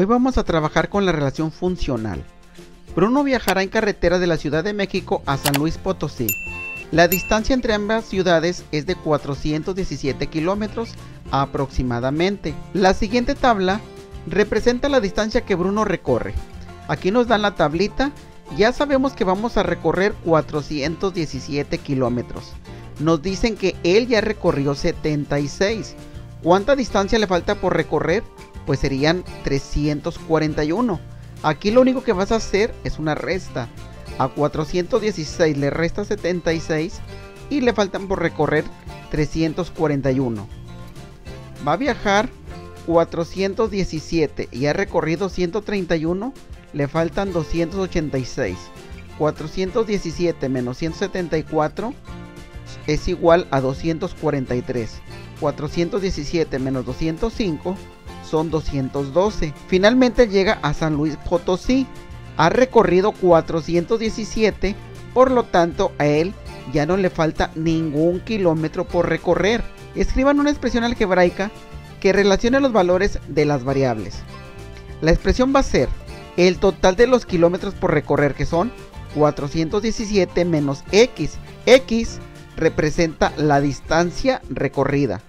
Hoy vamos a trabajar con la relación funcional. Bruno viajará en carretera de la Ciudad de México a San Luis Potosí. La distancia entre ambas ciudades es de 417 kilómetros aproximadamente. La siguiente tabla representa la distancia que Bruno recorre. Aquí nos dan la tablita. Ya sabemos que vamos a recorrer 417 kilómetros. Nos dicen que él ya recorrió 76. ¿Cuánta distancia le falta por recorrer? Pues serían 341. Aquí lo único que vas a hacer es una resta. A 416 le resta 76 y le faltan por recorrer 341. Va a viajar 417 y ha recorrido 131, le faltan 286. 417 menos 174 es igual a 243. 417 menos 205 son 212. Finalmente llega a San Luis Potosí. Ha recorrido 417, por lo tanto a él ya no le falta ningún kilómetro por recorrer. Escriban una expresión algebraica que relacione los valores de las variables. La expresión va a ser el total de los kilómetros por recorrer, que son 417 menos x. X representa la distancia recorrida.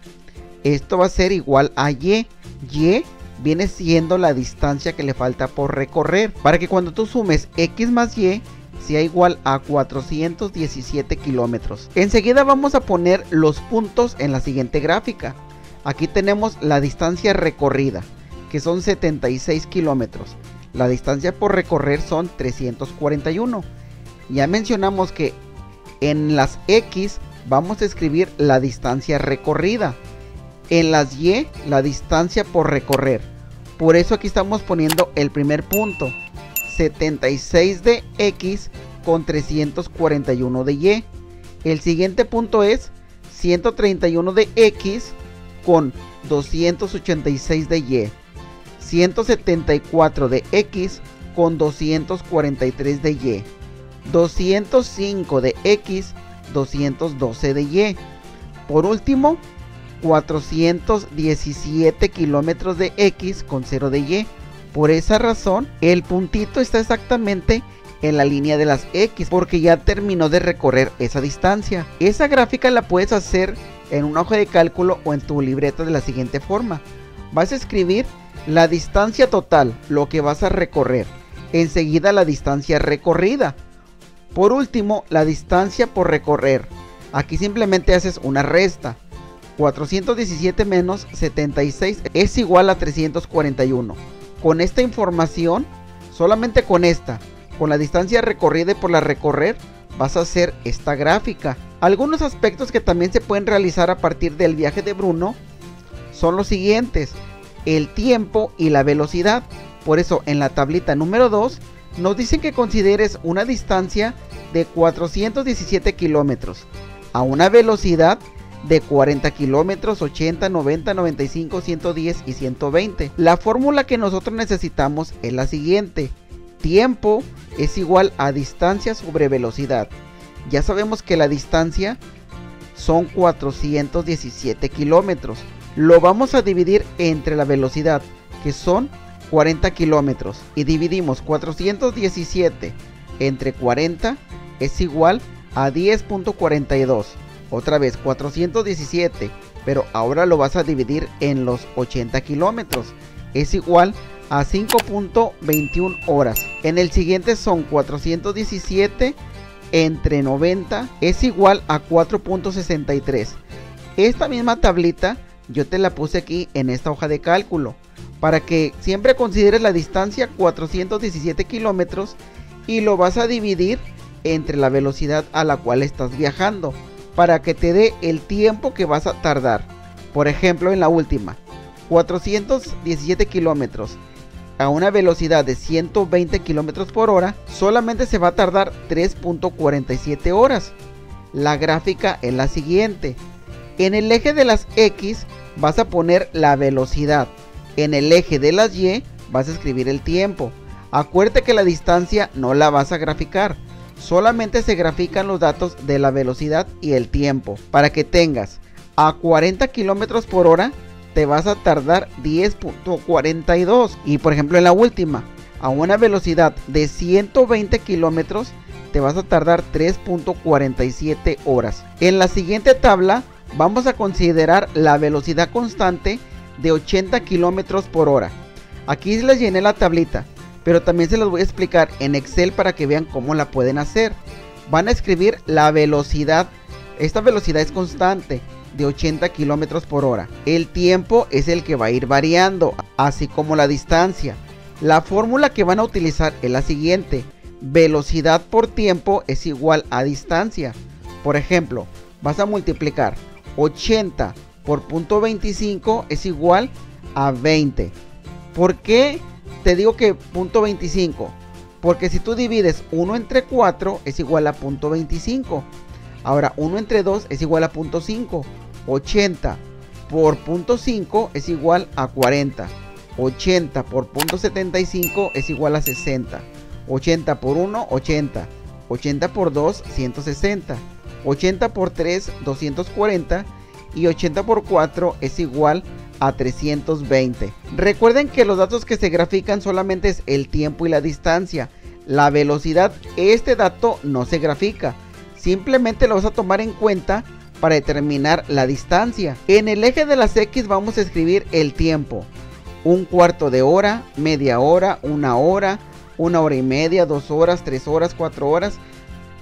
Esto va a ser igual a y. Y viene siendo la distancia que le falta por recorrer, para que cuando tú sumes x más y sea igual a 417 kilómetros. Enseguida vamos a poner los puntos en la siguiente gráfica. Aquí tenemos la distancia recorrida, que son 76 kilómetros. La distancia por recorrer son 341. Ya mencionamos que en las x vamos a escribir la distancia recorrida. En las y, la distancia por recorrer. Por eso aquí estamos poniendo el primer punto. 76 de x con 341 de y. El siguiente punto es 131 de x con 286 de y. 174 de x con 243 de y. 205 de x, 212 de y. Por último, 417 kilómetros de x con 0 de y. Por esa razón, el puntito está exactamente en la línea de las x, porque ya terminó de recorrer esa distancia. Esa gráfica la puedes hacer en una hoja de cálculo o en tu libreta de la siguiente forma. Vas a escribir la distancia total, lo que vas a recorrer. Enseguida la distancia recorrida. Por último, la distancia por recorrer. Aquí simplemente haces una resta. 417 menos 76 es igual a 341. Con esta información, solamente con esta, con la distancia recorrida y por la recorrer, vas a hacer esta gráfica. Algunos aspectos que también se pueden realizar a partir del viaje de Bruno son los siguientes: el tiempo y la velocidad. Por eso en la tablita número 2 nos dicen que consideres una distancia de 417 kilómetros a una velocidad de 40 kilómetros, 80, 90, 95, 110 y 120. La fórmula que nosotros necesitamos es la siguiente: tiempo es igual a distancia sobre velocidad. Ya sabemos que la distancia son 417 kilómetros. Lo vamos a dividir entre la velocidad, que son 40 kilómetros, y dividimos 417 entre 40 es igual a 10.42. Otra vez 417, pero ahora lo vas a dividir en los 80 kilómetros. Es igual a 5.21 horas. En el siguiente son 417 entre 90 es igual a 4.63. Esta misma tablita yo te la puse aquí en esta hoja de cálculo, para que siempre consideres la distancia 417 kilómetros y lo vas a dividir entre la velocidad a la cual estás viajando, para que te dé el tiempo que vas a tardar. Por ejemplo, en la última, 417 kilómetros a una velocidad de 120 kilómetros por hora, solamente se va a tardar 3.47 horas. La gráfica es la siguiente: en el eje de las x vas a poner la velocidad, en el eje de las y vas a escribir el tiempo. Acuérdate que la distancia no la vas a graficar, solamente se grafican los datos de la velocidad y el tiempo, para que tengas a 40 kilómetros por hora te vas a tardar 10.42. Y por ejemplo en la última, a una velocidad de 120 kilómetros, te vas a tardar 3.47 horas. En la siguiente tabla vamos a considerar la velocidad constante de 80 kilómetros por hora. Aquí les llené la tablita, pero también se los voy a explicar en Excel para que vean cómo la pueden hacer. Van a escribir la velocidad. Esta velocidad es constante de 80 kilómetros por hora. El tiempo es el que va a ir variando, así como la distancia. La fórmula que van a utilizar es la siguiente: velocidad por tiempo es igual a distancia. Por ejemplo, vas a multiplicar 80 por 0.25 es igual a 20. ¿Por qué te digo que 0.25? Porque si tú divides 1 entre 4 es igual a 0.25. Ahora 1 entre 2 es igual a 0.5. 80 por 0.5 es igual a 40. 80 por 0.75 es igual a 60. 80 por 1, 80. 80 por 2, 160. 80 por 3, 240. Y 80 por 4 es igual a 320. Recuerden que los datos que se grafican solamente es el tiempo y la distancia. La velocidad, este dato no se grafica. Simplemente lo vas a tomar en cuenta para determinar la distancia. En el eje de las X vamos a escribir el tiempo. Un cuarto de hora, media hora, una hora y media, 2 horas, 3 horas, 4 horas.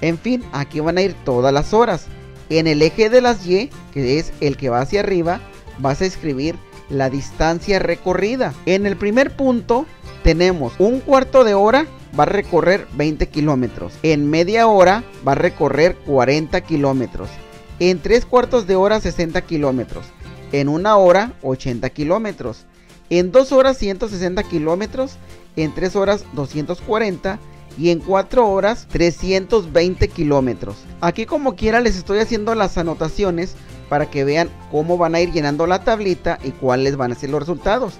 En fin, aquí van a ir todas las horas. En el eje de las Y, que es el que va hacia arriba, vas a escribir la distancia recorrida. En el primer punto tenemos un cuarto de hora va a recorrer 20 kilómetros. En media hora va a recorrer 40 kilómetros. En 3 cuartos de hora 60 kilómetros. En una hora 80 kilómetros. En 2 horas 160 kilómetros. En 3 horas 240. Y en 4 horas 320 kilómetros. Aquí como quiera les estoy haciendo las anotaciones para que vean cómo van a ir llenando la tablita y cuáles van a ser los resultados.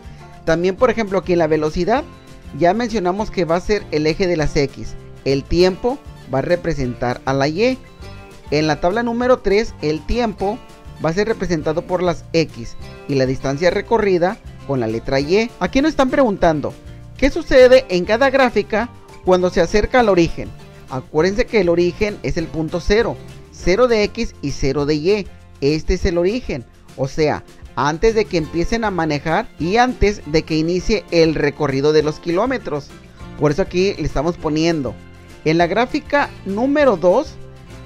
También por ejemplo aquí en la velocidad ya mencionamos que va a ser el eje de las X. El tiempo va a representar a la Y. En la tabla número 3 el tiempo va a ser representado por las X y la distancia recorrida con la letra Y. Aquí nos están preguntando ¿qué sucede en cada gráfica cuando se acerca al origen? Acuérdense que el origen es el punto 0, 0 de X y 0 de Y. Este es el origen, o sea, antes de que empiecen a manejar y antes de que inicie el recorrido de los kilómetros. Por eso aquí le estamos poniendo. En la gráfica número 2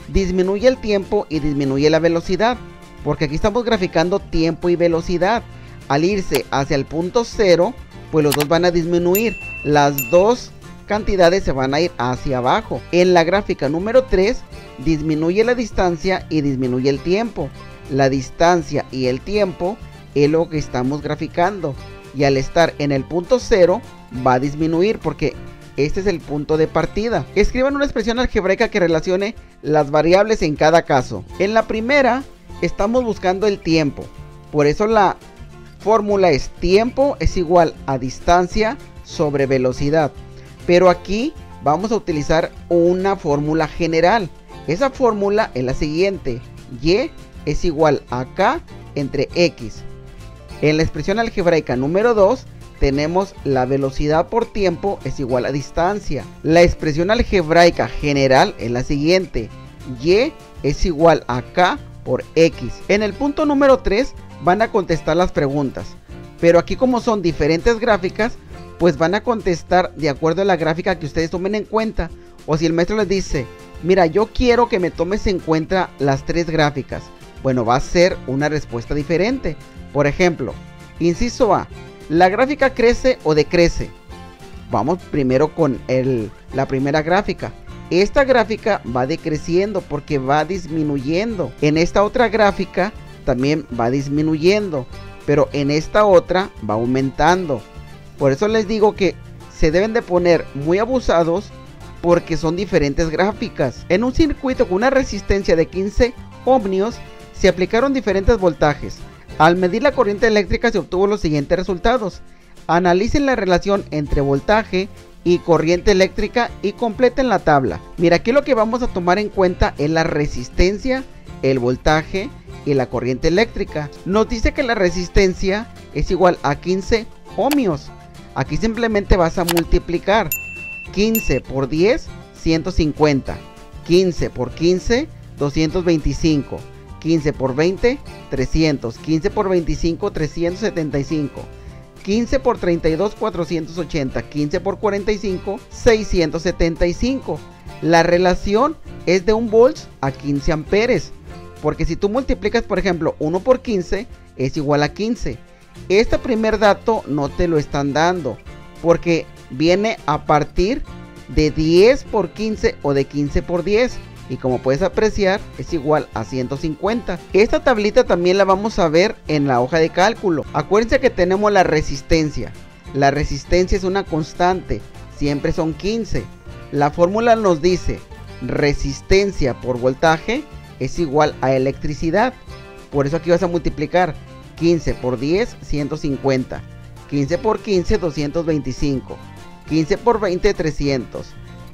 disminuye el tiempo y disminuye la velocidad, porque aquí estamos graficando tiempo y velocidad. Al irse hacia el punto 0, pues los dos van a disminuir. Las dos cantidades se van a ir hacia abajo. En la gráfica número 3 disminuye la distancia y disminuye el tiempo. La distancia y el tiempo es lo que estamos graficando, y al estar en el punto 0 va a disminuir porque este es el punto de partida. Escriban una expresión algebraica que relacione las variables en cada caso. En la primera estamos buscando el tiempo, por eso la fórmula es tiempo es igual a distancia sobre velocidad. Pero aquí vamos a utilizar una fórmula general. Esa fórmula es la siguiente: Y es igual a K entre X. En la expresión algebraica número 2 tenemos la velocidad por tiempo es igual a distancia. La expresión algebraica general es la siguiente: Y es igual a K por X. En el punto número 3 van a contestar las preguntas, pero aquí como son diferentes gráficas, pues van a contestar de acuerdo a la gráfica que ustedes tomen en cuenta. O si el maestro les dice, mira, yo quiero que me tomes en cuenta las 3 gráficas, bueno, va a ser una respuesta diferente. Por ejemplo, inciso A, ¿la gráfica crece o decrece? Vamos primero con la primera gráfica. Esta gráfica va decreciendo porque va disminuyendo. En esta otra gráfica también va disminuyendo, pero en esta otra va aumentando. Por eso les digo que se deben de poner muy abusados porque son diferentes gráficas. En un circuito con una resistencia de 15 ohmios se aplicaron diferentes voltajes. Al medir la corriente eléctrica se obtuvo los siguientes resultados. Analicen la relación entre voltaje y corriente eléctrica y completen la tabla. Mira, aquí lo que vamos a tomar en cuenta es la resistencia, el voltaje y la corriente eléctrica. Nos dice que la resistencia es igual a 15 ohmios. Aquí simplemente vas a multiplicar 15 por 10, 150. 15 por 15, 225. 15 por 20, 300. 15 por 25, 375. 15 por 32, 480. 15 por 45, 675. La relación es de 1 volts a 15 amperes. Porque si tú multiplicas, por ejemplo, 1 por 15 es igual a 15. Este primer dato no te lo están dando, porque viene a partir de 10 por 15 o de 15 por 10. Y como puedes apreciar, es igual a 150. Esta tablita también la vamos a ver en la hoja de cálculo. Acuérdense que tenemos la resistencia. La resistencia es una constante, siempre son 15. La fórmula nos dice resistencia por voltaje es igual a electricidad. Por eso aquí vas a multiplicar 15 por 10, 150. 15 por 15, 225. 15 por 20, 300.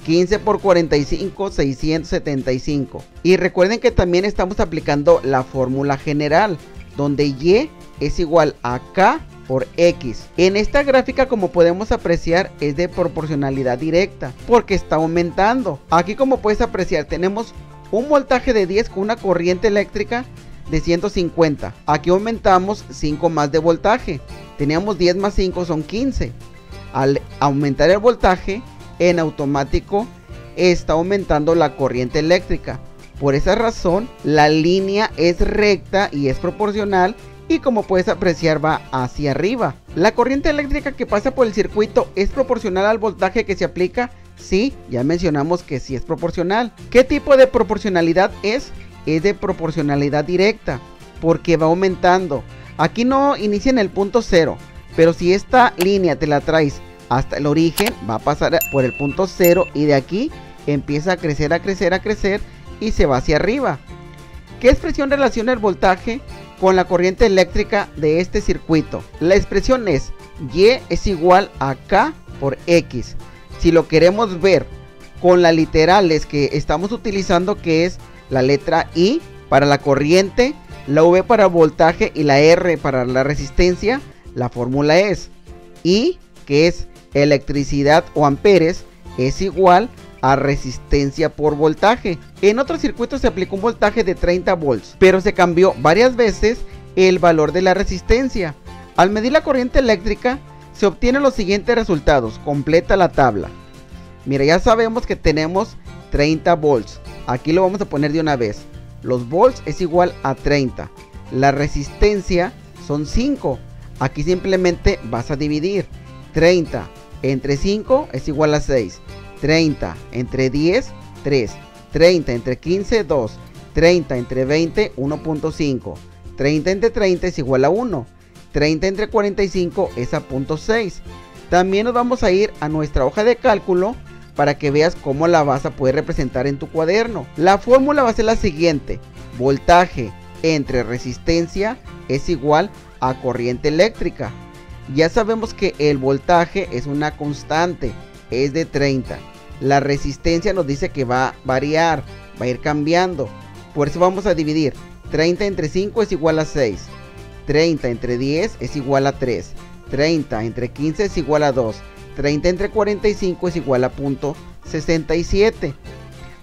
15 por 45, 675. Y recuerden que también estamos aplicando la fórmula general, donde Y es igual a K por X. En esta gráfica, como podemos apreciar, es de proporcionalidad directa, porque está aumentando. Aquí, como puedes apreciar, tenemos un voltaje de 10 con una corriente eléctrica de 150. Aquí aumentamos 5 más de voltaje. Teníamos 10 más 5 son 15. Al aumentar el voltaje, en automático está aumentando la corriente eléctrica. Por esa razón, la línea es recta y es proporcional, y como puedes apreciar, va hacia arriba. La corriente eléctrica que pasa por el circuito es proporcional al voltaje que se aplica. Sí, ya mencionamos que sí es proporcional. ¿Qué tipo de proporcionalidad es? Es de proporcionalidad directa, porque va aumentando. Aquí no inicia en el punto 0, pero si esta línea te la traes hasta el origen, va a pasar por el punto 0 y de aquí empieza a crecer, a crecer, a crecer y se va hacia arriba. ¿Qué expresión relaciona el voltaje con la corriente eléctrica de este circuito? La expresión es Y es igual a K por X. Si lo queremos ver con las literales que estamos utilizando, que es la letra I para la corriente, la V para voltaje y la R para la resistencia, la fórmula es I, que es electricidad o amperes, es igual a resistencia por voltaje. En otros circuitos se aplicó un voltaje de 30 volts, pero se cambió varias veces el valor de la resistencia. Al medir la corriente eléctrica se obtienen los siguientes resultados. Completa la tabla. Mira, ya sabemos que tenemos 30 volts. Aquí lo vamos a poner de una vez. Los volts es igual a 30. La resistencia son 5. Aquí simplemente vas a dividir. 30 entre 5 es igual a 6. 30 entre 10, 3. 30 entre 15, 2. 30 entre 20, 1.5. 30 entre 30 es igual a 1. 30 entre 45 es a 0.6. También nos vamos a ir a nuestra hoja de cálculo para que veas cómo la vas a poder representar en tu cuaderno. La fórmula va a ser la siguiente. Voltaje entre resistencia es igual a corriente eléctrica. Ya sabemos que el voltaje es una constante, es de 30. La resistencia nos dice que va a variar, va a ir cambiando. Por eso vamos a dividir. 30 entre 5 es igual a 6. 30 entre 10 es igual a 3. 30 entre 15 es igual a 2. 30 entre 45 es igual a 0.67.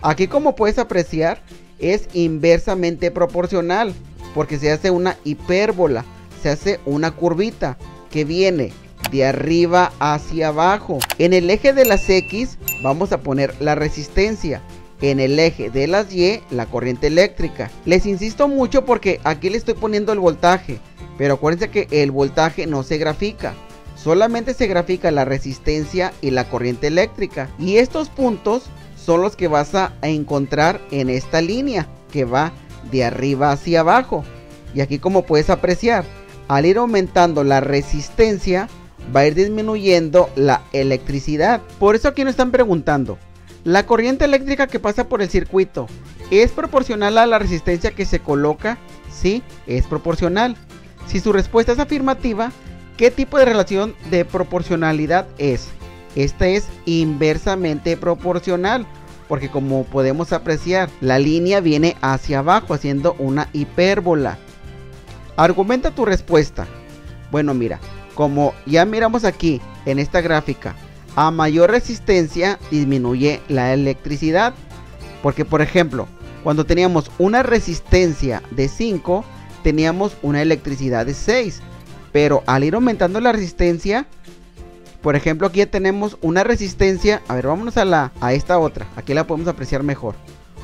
Aquí, como puedes apreciar, es inversamente proporcional, porque se hace una hipérbola, se hace una curvita que viene de arriba hacia abajo. En el eje de las X vamos a poner la resistencia, en el eje de las Y la corriente eléctrica. Les insisto mucho porque aquí le estoy poniendo el voltaje, pero acuérdense que el voltaje no se grafica, solamente se grafica la resistencia y la corriente eléctrica. Y estos puntos son los que vas a encontrar en esta línea que va de arriba hacia abajo. Y aquí, como puedes apreciar, al ir aumentando la resistencia, va a ir disminuyendo la electricidad. Por eso aquí nos están preguntando, ¿la corriente eléctrica que pasa por el circuito es proporcional a la resistencia que se coloca? Sí, es proporcional. Si su respuesta es afirmativa, ¿qué tipo de relación de proporcionalidad es? Esta es inversamente proporcional, porque como podemos apreciar, la línea viene hacia abajo haciendo una hipérbola. Argumenta tu respuesta. Bueno, mira, como ya miramos aquí en esta gráfica, a mayor resistencia disminuye la electricidad, porque por ejemplo, cuando teníamos una resistencia de 5, teníamos una electricidad de 6, pero al ir aumentando la resistencia, por ejemplo, aquí ya tenemos una resistencia. A ver, vámonos a esta otra. Aquí la podemos apreciar mejor.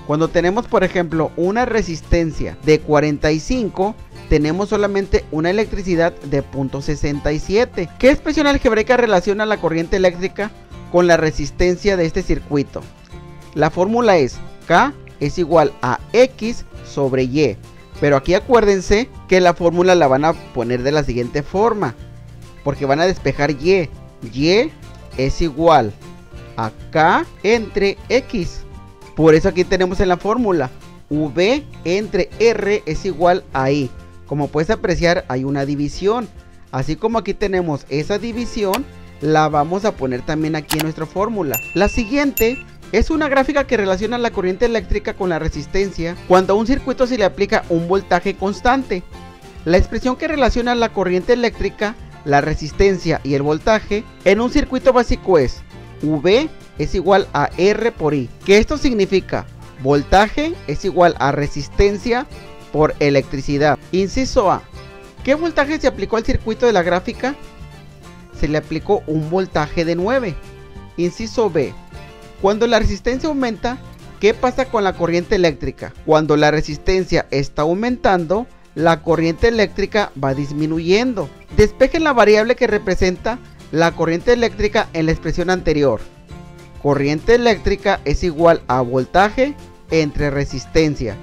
Cuando tenemos, por ejemplo, una resistencia de 45, tenemos solamente una electricidad de 0.67. ¿Qué expresión algebraica relaciona la corriente eléctrica con la resistencia de este circuito? La fórmula es K es igual a X sobre Y. Pero aquí acuérdense que la fórmula la van a poner de la siguiente forma, porque van a despejar Y. Y es igual a K entre X. Por eso aquí tenemos en la fórmula V entre R es igual a I. Como puedes apreciar, hay una división. Así como aquí tenemos esa división, la vamos a poner también aquí en nuestra fórmula. La siguiente es una gráfica que relaciona la corriente eléctrica con la resistencia cuando a un circuito se le aplica un voltaje constante. La expresión que relaciona la corriente eléctrica, la resistencia y el voltaje en un circuito básico es V es igual a R por I, que esto significa voltaje es igual a resistencia por electricidad. Inciso A, ¿qué voltaje se aplicó al circuito de la gráfica? Se le aplicó un voltaje de 9. Inciso B, cuando la resistencia aumenta, ¿qué pasa con la corriente eléctrica? Cuando la resistencia está aumentando, la corriente eléctrica va disminuyendo. Despejen la variable que representa la corriente eléctrica en la expresión anterior. Corriente eléctrica es igual a voltaje entre resistencia.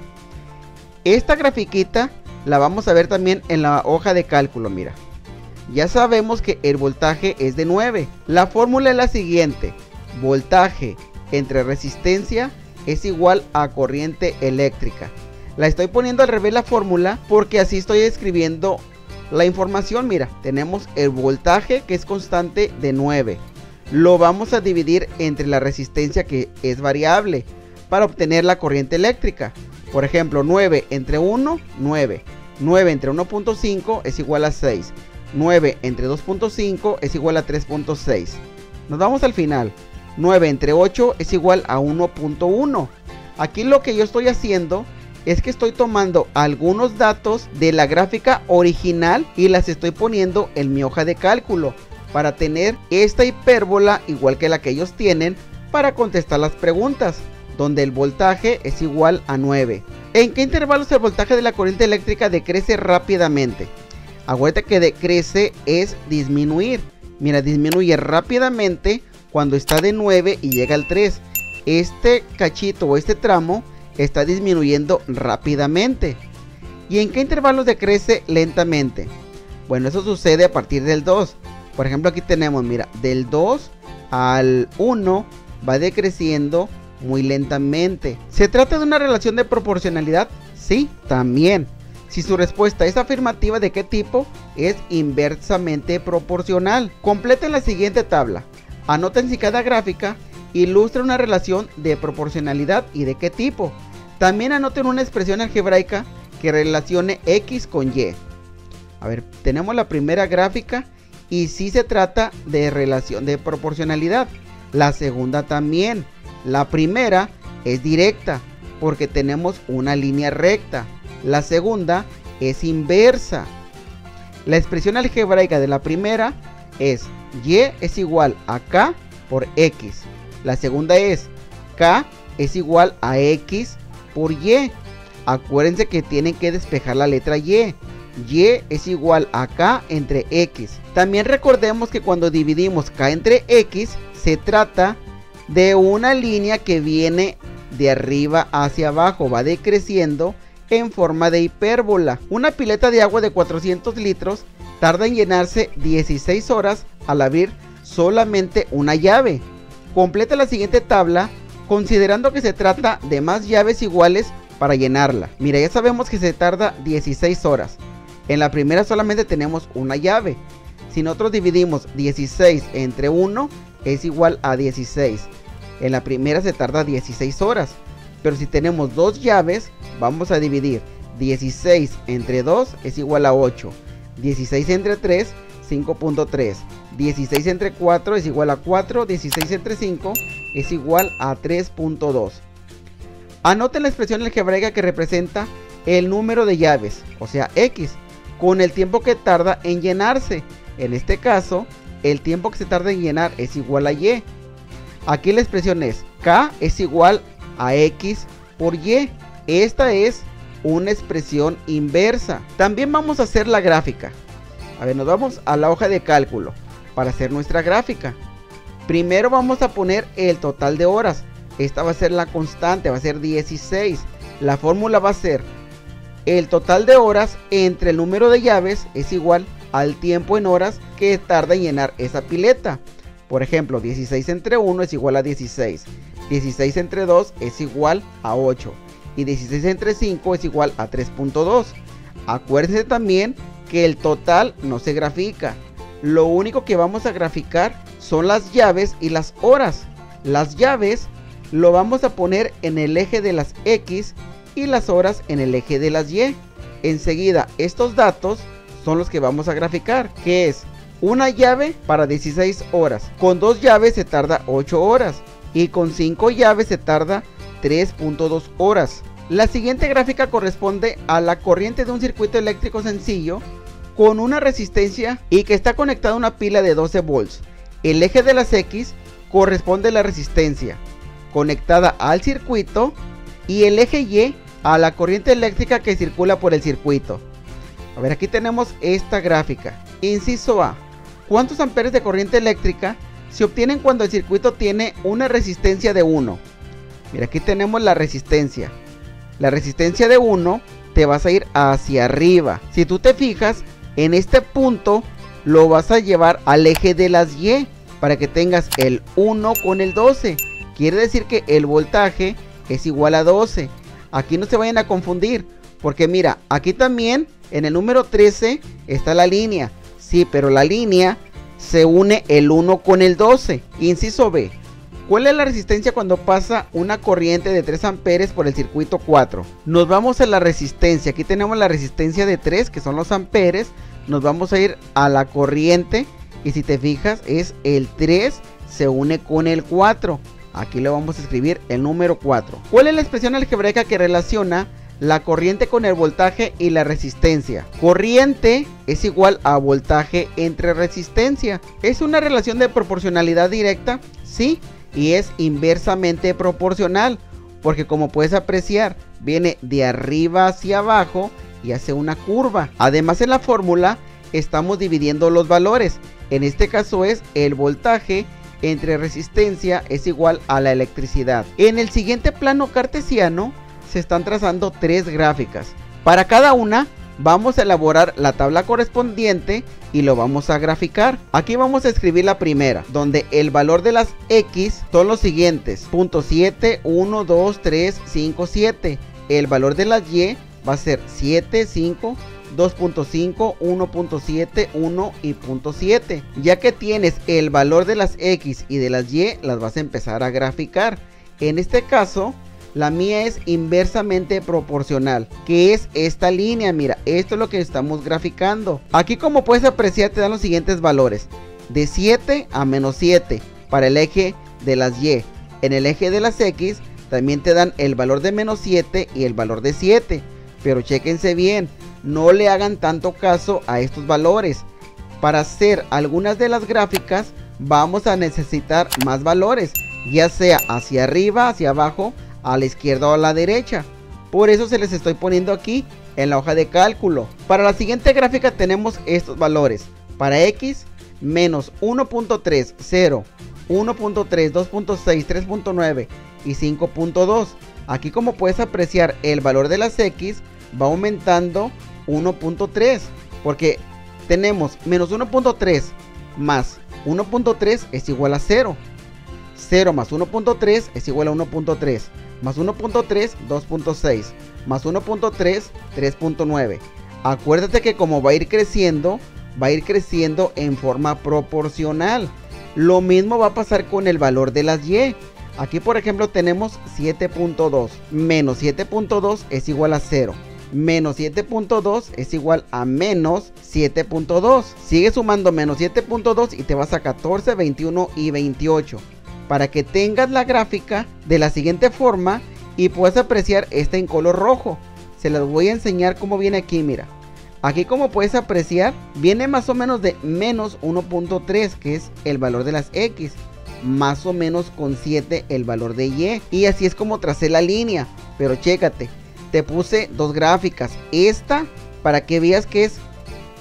Esta grafiquita la vamos a ver también en la hoja de cálculo. Mira, ya sabemos que el voltaje es de 9. La fórmula es la siguiente: voltaje entre resistencia es igual a corriente eléctrica. La estoy poniendo al revés la fórmula porque así estoy escribiendo la información. Mira, tenemos el voltaje que es constante de 9. Lo vamos a dividir entre la resistencia que es variable para obtener la corriente eléctrica. Por ejemplo, 9 entre 1, 9. 9 entre 1.5 es igual a 6. 9 entre 2.5 es igual a 3.6. Nos vamos al final. 9 entre 8 es igual a 1.1. Aquí lo que yo estoy haciendo es que estoy tomando algunos datos de la gráfica original y las estoy poniendo en mi hoja de cálculo para tener esta hipérbola igual que la que ellos tienen para contestar las preguntas, donde el voltaje es igual a 9. ¿En qué intervalos el voltaje de la corriente eléctrica decrece rápidamente? Acuérdate que decrece es disminuir. Mira, disminuye rápidamente cuando está de 9 y llega al 3. Este cachito o este tramo está disminuyendo rápidamente. ¿Y en qué intervalos decrece lentamente? Bueno, eso sucede a partir del 2. Por ejemplo, aquí tenemos, mira, del 2 al 1 va decreciendo muy lentamente. ¿Se trata de una relación de proporcionalidad? Sí, también. Si su respuesta es afirmativa, ¿de qué tipo? Es inversamente proporcional. Completen la siguiente tabla. Anoten si cada gráfica ilustra una relación de proporcionalidad y de qué tipo. También anoten una expresión algebraica que relacione X con Y. A ver, tenemos la primera gráfica y sí se trata de relación de proporcionalidad. La segunda también. La primera es directa porque tenemos una línea recta. La segunda es inversa. La expresión algebraica de la primera es Y es igual a K por X. La segunda es K es igual a X por Y. Acuérdense que tienen que despejar la letra Y. Y es igual a K entre X. También recordemos que cuando dividimos K entre X, se trata de una línea que viene de arriba hacia abajo, va decreciendo en forma de hipérbola. Una pileta de agua de 400 litros tarda en llenarse 16 horas al abrir solamente una llave. Completa la siguiente tabla considerando que se trata de más llaves iguales para llenarla. Mira, ya sabemos que se tarda 16 horas. En la primera solamente tenemos una llave. Si nosotros dividimos 16 entre 1 es igual a 16. En la primera se tarda 16 horas. Pero si tenemos dos llaves, vamos a dividir 16 entre 2 es igual a 8. 16 entre 3, 5.3. 16 entre 4 es igual a 4. 16 entre 5 es igual a 3.2. Anoten la expresión algebraica que representa el número de llaves, o sea X, con el tiempo que tarda en llenarse. En este caso, el tiempo que se tarda en llenar es igual a Y. Aquí la expresión es K es igual a X por Y. Esta es una expresión inversa. También vamos a hacer la gráfica. A ver, nos vamos a la hoja de cálculo para hacer nuestra gráfica. Primero vamos a poner el total de horas. Esta va a ser la constante, va a ser 16. La fórmula va a ser el total de horas entre el número de llaves es igual al tiempo en horas que tarda en llenar esa pileta. Por ejemplo, 16 entre 1 es igual a 16. 16 entre 2 es igual a 8. Y 16 entre 5 es igual a 3.2. Acuérdense también que el total no se grafica. Lo único que vamos a graficar son las llaves y las horas. Las llaves lo vamos a poner en el eje de las X y las horas en el eje de las Y. Enseguida estos datos son los que vamos a graficar, que es una llave para 16 horas. Con dos llaves se tarda 8 horas y con 5 llaves se tarda 3.2 horas. La siguiente gráfica corresponde a la corriente de un circuito eléctrico sencillo con una resistencia y que está conectada a una pila de 12 volts. El eje de las X corresponde a la resistencia conectada al circuito y el eje Y a la corriente eléctrica que circula por el circuito. A ver, aquí tenemos esta gráfica. Inciso A. ¿Cuántos amperes de corriente eléctrica se obtienen cuando el circuito tiene una resistencia de 1? Mira, aquí tenemos la resistencia. La resistencia de 1 te vas a ir hacia arriba. Si tú te fijas, en este punto lo vas a llevar al eje de las Y para que tengas el 1 con el 12. Quiere decir que el voltaje es igual a 12. Aquí no se vayan a confundir, porque mira, aquí también en el número 13 está la línea. Sí, pero la línea se une el 1 con el 12. Inciso B. ¿Cuál es la resistencia cuando pasa una corriente de 3 amperes por el circuito 4? Nos vamos a la resistencia. Aquí tenemos la resistencia de 3, que son los amperes. Nos vamos a ir a la corriente. Y si te fijas, es el 3 se une con el 4. Aquí le vamos a escribir el número 4. ¿Cuál es la expresión algebraica que relaciona la corriente con el voltaje y la resistencia? Corriente es igual a voltaje entre resistencia. ¿Es una relación de proporcionalidad directa? Sí, y es inversamente proporcional, porque como puedes apreciar, viene de arriba hacia abajo y hace una curva. Además, en la fórmula estamos dividiendo los valores. En este caso es el voltaje entre resistencia es igual a la electricidad. En el siguiente plano cartesiano se están trazando 3 gráficas. Para cada una vamos a elaborar la tabla correspondiente y lo vamos a graficar. Aquí vamos a escribir la primera, donde el valor de las X son los siguientes: 0.7, 1, 2, 3, 5, 7. El valor de las Y va a ser 7, 5, 2.5, 1.7, 1 y 0.7. Ya que tienes el valor de las X y de las Y, las vas a empezar a graficar. En este caso, la mía es inversamente proporcional, que es esta línea. Mira, esto es lo que estamos graficando. Aquí, como puedes apreciar, te dan los siguientes valores: de 7 a menos 7 para el eje de las Y. En el eje de las X también te dan el valor de menos 7 y el valor de 7. Pero chéquense bien, no le hagan tanto caso a estos valores. Para hacer algunas de las gráficas vamos a necesitar más valores, ya sea hacia arriba, hacia abajo, a la izquierda o a la derecha. Por eso se les estoy poniendo aquí en la hoja de cálculo. Para la siguiente gráfica tenemos estos valores. Para X, menos 1.3, 0, 1.3, 2.6, 3.9 y 5.2. Aquí, como puedes apreciar, el valor de las X va aumentando 1.3, porque tenemos menos 1.3 más 1.3 es igual a 0. 0 más 1.3 es igual a 1.3. Más 1.3, 2.6. Más 1.3, 3.9. Acuérdate que como va a ir creciendo en forma proporcional. Lo mismo va a pasar con el valor de las Y. Aquí por ejemplo tenemos 7.2. Menos 7.2 es igual a 0. Menos 7.2 es igual a menos 7.2. Sigue sumando menos 7.2 y te vas a 14, 21 y 28. Para que tengas la gráfica de la siguiente forma y puedas apreciar esta en color rojo. Se las voy a enseñar cómo viene aquí, mira. Aquí como puedes apreciar, viene más o menos de menos 1.3, que es el valor de las X. Más o menos con 7 el valor de Y. Y así es como tracé la línea. Pero chécate, te puse dos gráficas. Esta para que veas que es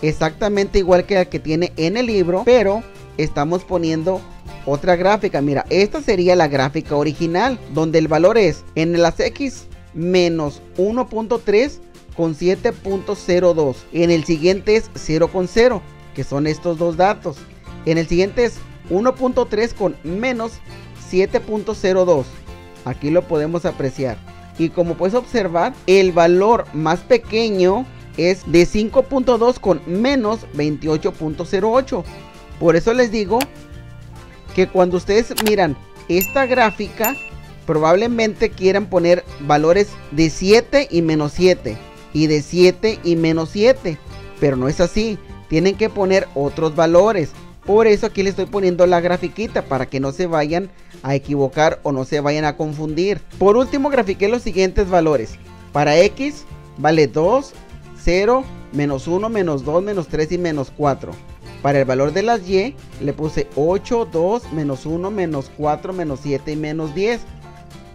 exactamente igual que la que tiene en el libro, pero estamos poniendo otra gráfica. Mira, esta sería la gráfica original, donde el valor es en las X menos 1.3 con 7.02. En el siguiente es 0.0, que son estos dos datos. En el siguiente es 1.3 con menos 7.02. Aquí lo podemos apreciar. Y como puedes observar, el valor más pequeño es de 5.2 con menos 28.08. Por eso les digo que cuando ustedes miran esta gráfica, probablemente quieran poner valores de 7 y menos 7. Y de 7 y menos 7. Pero no es así. Tienen que poner otros valores. Por eso aquí les estoy poniendo la grafiquita para que no se vayan a equivocar o no se vayan a confundir. Por último grafiqué los siguientes valores. Para X vale 2, 0, menos 1, menos 2, menos 3 y menos 4. Para el valor de las Y le puse 8, 2, menos 1, menos 4, menos 7 y menos 10.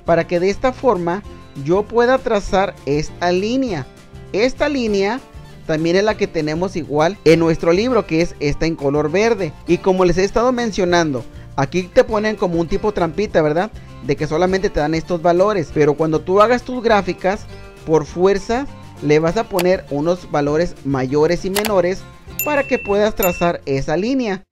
Para que de esta forma yo pueda trazar esta línea. Esta línea también es la que tenemos igual en nuestro libro, que es esta en color verde. Y como les he estado mencionando, aquí te ponen como un tipo trampita, ¿verdad? De que solamente te dan estos valores. Pero cuando tú hagas tus gráficas, por fuerza le vas a poner unos valores mayores y menores para que puedas trazar esa línea.